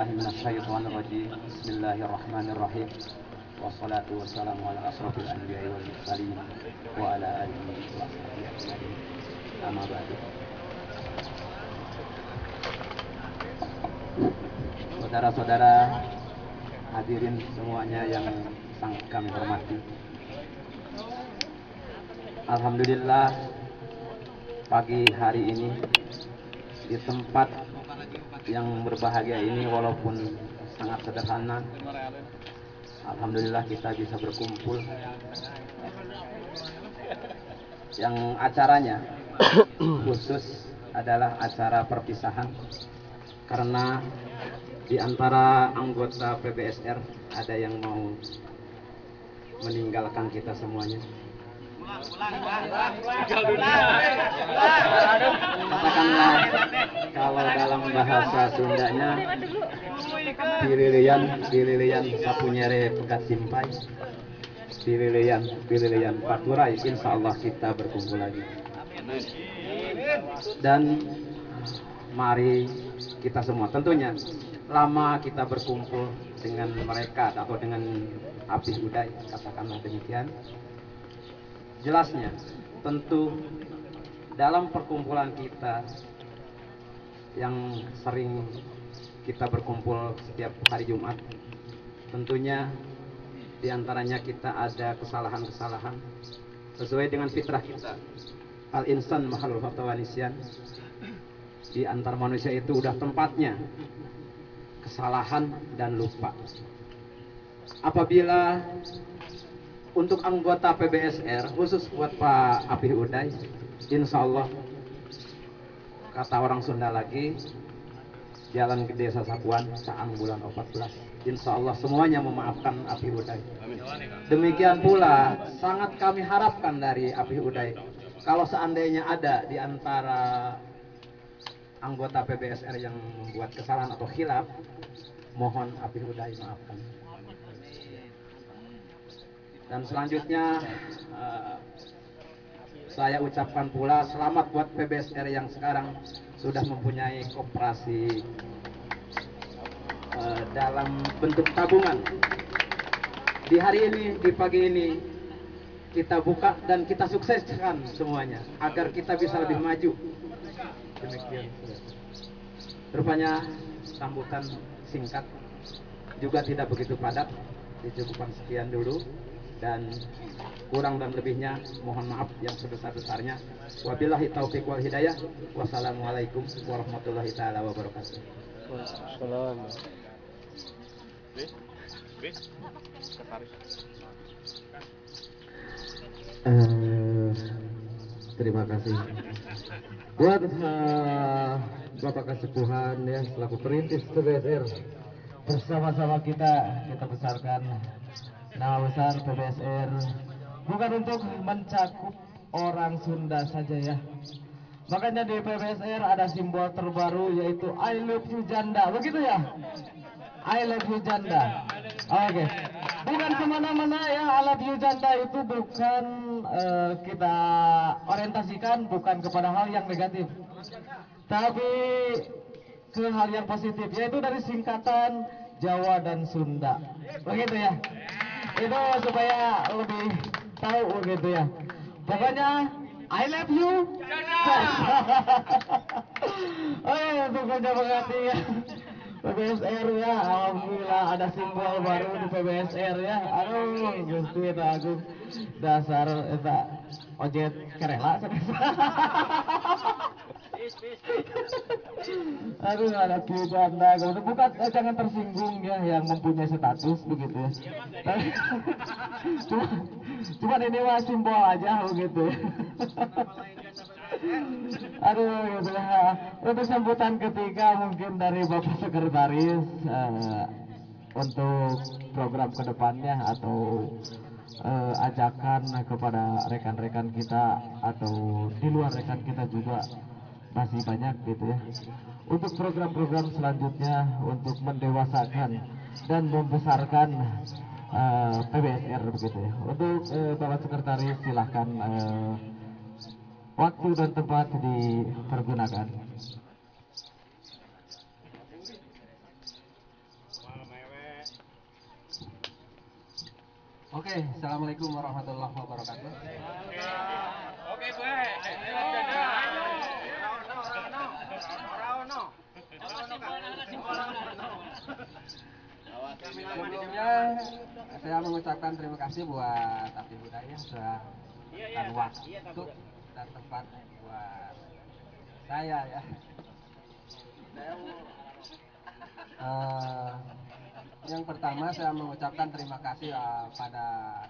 billahi minasyaitonir rajim. Bismillahirrahmanirrahim. Wassalatu wassalamu ala asrofil anbiya'i wal mursalin wa ala alihi wa sahbihi ajma'in. Amma ba'du. Saudara-saudara hadirin semuanya yang sangat kami hormati. Alhamdulillah pagi hari ini di tempat yang berbahagia ini walaupun sangat sederhana, alhamdulillah kita bisa berkumpul. Yang acaranya khusus adalah acara perpisahan karena di antara anggota PBSR ada yang mau meninggalkan kita semuanya. Katakanlah kalau dalam bahasa Sundanya pililian sapunyere pekat simpai, pililian paturai. Insya Allah kita berkumpul lagi. Dan mari kita semua, tentunya lama kita berkumpul dengan mereka atau dengan Api Uday, katakanlah demikian. Jelasnya, tentu dalam perkumpulan kita yang sering kita berkumpul setiap hari Jumat, tentunya diantaranya kita ada kesalahan-kesalahan sesuai dengan fitrah kita. Al-insan mahalul khata wa nisyan. Di antar manusia itu udah tempatnya kesalahan dan lupa. Apabila untuk anggota PBSR, khusus buat Pak Api Uday, insya Allah, kata orang Sunda lagi, jalan ke desa Sapuan, saang bulan 14. Insya Allah semuanya memaafkan Api Uday. Demikian pula, sangat kami harapkan dari Api Uday, kalau seandainya ada di antara anggota PBSR yang membuat kesalahan atau khilaf, mohon Api Uday maafkan. Dan selanjutnya saya ucapkan pula selamat buat PBSR yang sekarang sudah mempunyai koperasi dalam bentuk tabungan. Di hari ini, di pagi ini kita buka dan kita sukseskan semuanya agar kita bisa lebih maju. Demikian. Rupanya sambutan singkat juga tidak begitu padat. Dicukupkan sekian dulu. Dan kurang dan lebihnya mohon maaf yang sebesar-besarnya. Wabillahi taufiq wal hidayah. Wassalamualaikum warahmatullahi taala wabarakatuh. Waalaikumsalam. Terima kasih buat Bapak Kasepuhan ya selaku perintis PBSR. Bersama-sama kita besarkan nama besar PBSR, bukan untuk mencakup orang Sunda saja ya. Makanya di PBSR ada simbol terbaru yaitu I love you janda, begitu ya? I love you janda. Oke. Bukan kemana-mana ya, I love you janda itu bukan kita orientasikan bukan kepada hal yang negatif, tapi ke hal yang positif, yaitu dari singkatan Jawa dan Sunda, begitu ya. Itu supaya lebih tahu gitu ya. Pokoknya I love you. Oh, pokoknya berarti ya. PBSR ya, alhamdulillah ada simbol baru di PBSR ya. Aduh, Gusti eta agung dasar eta ojet kerela. Aduh, anak janda, bukan jangan tersinggung ya yang mempunyai status begitu ya. Cuma ini mah simbol aja begitu. Aduh, gitu ya. Untuk sambutan ketiga mungkin dari Bapak Sekretaris untuk program kedepannya atau ajakan kepada rekan-rekan kita atau di luar rekan kita juga masih banyak gitu ya. Untuk program-program selanjutnya untuk mendewasakan dan membesarkan PBSR begitu ya. Untuk Bapak Sekretaris silahkan waktu dan tempat dipergunakan. Oke, assalamualaikum warahmatullahi wabarakatuh. Oke, gue. Sebelumnya saya mengucapkan terima kasih buat Api Budaya sudah memberikan waktu dan tempat buat saya ya. Eh, yang pertama saya mengucapkan terima kasih pada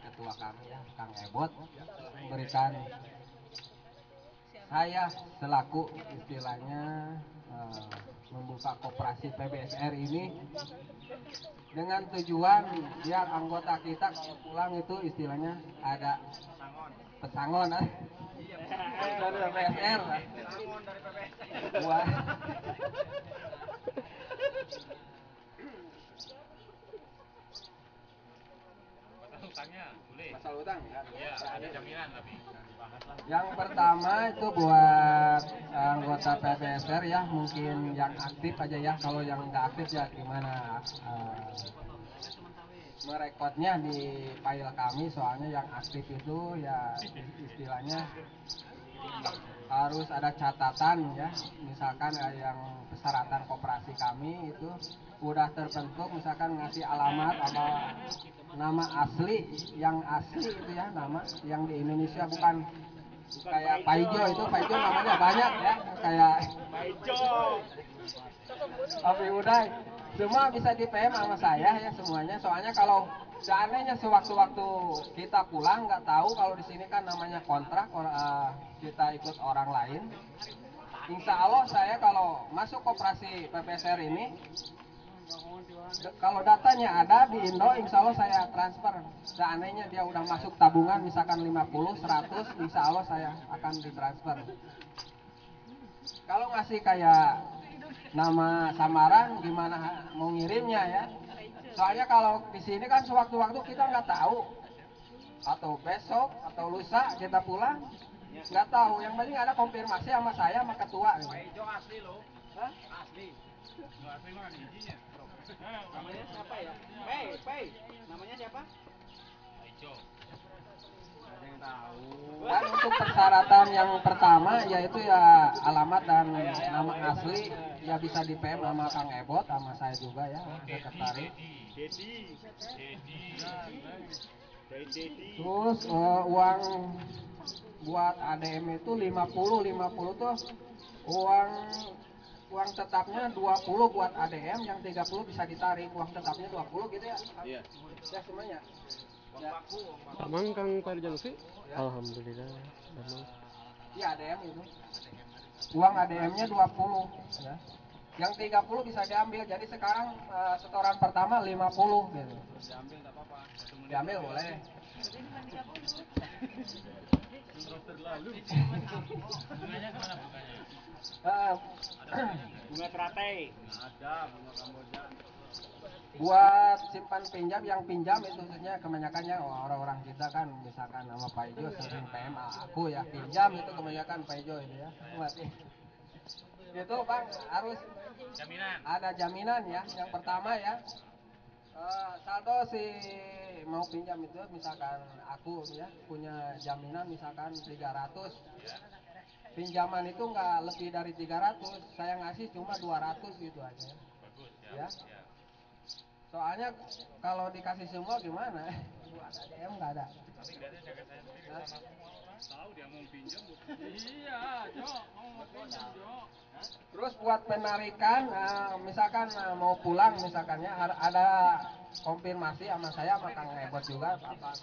ketua kami ya, Kang Ebot, memberikan saya selaku istilahnya membuka koperasi PBSR ini dengan tujuan biar anggota kita kalau pulang itu istilahnya ada pesangon dari PBSR buat Masalah utang kan? Iya, ada jaminan tapi. yang pertama itu buat anggota PBSR ya, mungkin yang aktif aja ya, kalau yang nggak aktif ya gimana merekodnya di file kami, soalnya yang aktif itu ya istilahnya harus ada catatan ya, misalkan yang persyaratan koperasi kami itu udah terbentuk, misalkan ngasih alamat apa nama asli, yang asli itu ya, nama yang di Indonesia, bukan kayak Paijo, itu Paijo namanya banyak ya, kayak Paijo, Api Uday, semua bisa di PM sama saya ya semuanya, soalnya kalau seandainya sewaktu-waktu kita pulang nggak tahu, kalau di sini kan namanya kontrak, kita ikut orang lain. Insya Allah saya kalau masuk koperasi PPSR ini, kalau datanya ada di Indo, insya Allah saya transfer. Seandainya dia udah masuk tabungan misalkan 50, 100, insya Allah saya akan ditransfer. Kalau ngasih kayak nama samaran, gimana mau ngirimnya ya? Soalnya kalau di sini kan sewaktu-waktu kita nggak tahu, atau besok atau lusa kita pulang nggak tahu. Yang penting ada konfirmasi sama saya sama ketua. Paijo asli loh. Hah? Asli. Nggak asli mah izinnya. Namanya siapa ya? Pei. Namanya siapa? Paijo. Ada yang tahu. Dan untuk persyaratan yang pertama yaitu ya alamat dan nama asli ya, bisa di PM sama Kang Ebot sama saya juga ya, sekretaris. Terus uang buat ADM itu 50 tuh uang tetapnya 20 buat ADM, yang 30 bisa ditarik, uang tetapnya 20 gitu ya. Iya. Ya semuanya. Ya. Aman Kang Parjansi? Alhamdulillah. Aman. Iya ADM itu. Uang ADM-nya 20 ya. Yang 30 bisa diambil. Jadi sekarang setoran pertama 50 gitu. Diambil enggak apa-apa. Diambil boleh. Terus terlalu. Bunganya kemana bunganya? Bunga teratai. Ada bunga kamboja. Buat simpan pinjam, yang pinjam itu khususnya kebanyakannya orang-orang kita kan, misalkan nama Pak Ijo sering PM aku ya pinjam, itu kebanyakan Pak Ijo itu ya. Itu Bang harus ada jaminan ya. Yang pertama ya, saldo si mau pinjam itu misalkan aku ya punya jaminan misalkan 300, pinjaman itu nggak lebih dari 300, saya ngasih cuma 200 gitu aja ya. Soalnya kalau dikasih semua gimana? Buat ADM nggak ada. Tapi enggak ada jaga saya sendiri sama semua orang. Tahu dia mau pinjam. Iya, Jo, mau pinjam, Jo. Terus buat penarikan, misalkan mau pulang misalkannya ada konfirmasi sama saya sama Kang Ebot juga, apa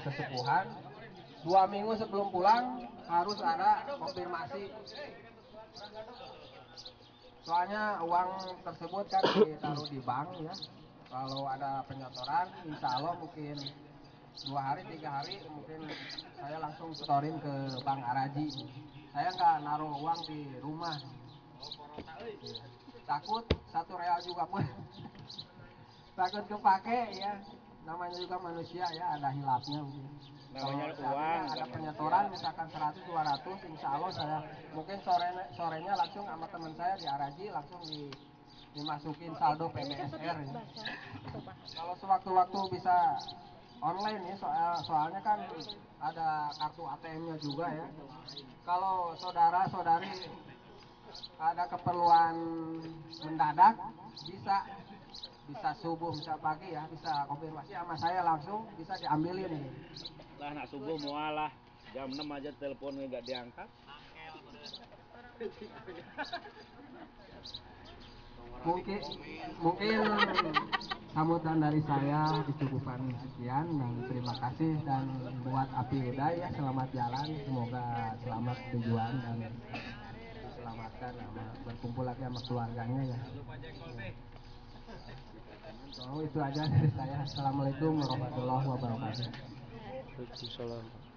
sesepuhan 2 minggu sebelum pulang harus ada konfirmasi. Soalnya uang tersebut kan ditaruh di bank ya. Kalau ada penyotoran, insya Allah mungkin 2 hari 3 hari mungkin saya langsung setorin ke Bank Araji. Saya nggak naruh uang di rumah. Takut 1 real juga pun takut kepake ya. Namanya juga manusia ya, ada hilafnya mungkin. Namanya Kalau uang, ada penyetoran misalkan 100 200, insya Allah saya mungkin sorenya langsung sama teman saya di Araji langsung dimasukin saldo PBSR ya. Kalau sewaktu-waktu bisa online ya, soalnya kan ada kartu ATM-nya juga ya. Kalau saudara-saudari ada keperluan mendadak, bisa subuh, bisa pagi ya, bisa konfirmasi sama saya langsung, bisa diambilin nih. Lah nak subuh mualah jam 6 aja teleponnya gak diangkat. Mungkin sambutan dari saya dicukupkan sekian dan terima kasih, dan buat Api Uday ya, selamat jalan, semoga selamat tujuan dan diselamatkan sama berkumpul lagi sama keluarganya ya. So, itu aja dari saya. Assalamualaikum warahmatullahi wabarakatuh. Waalaikumsalam.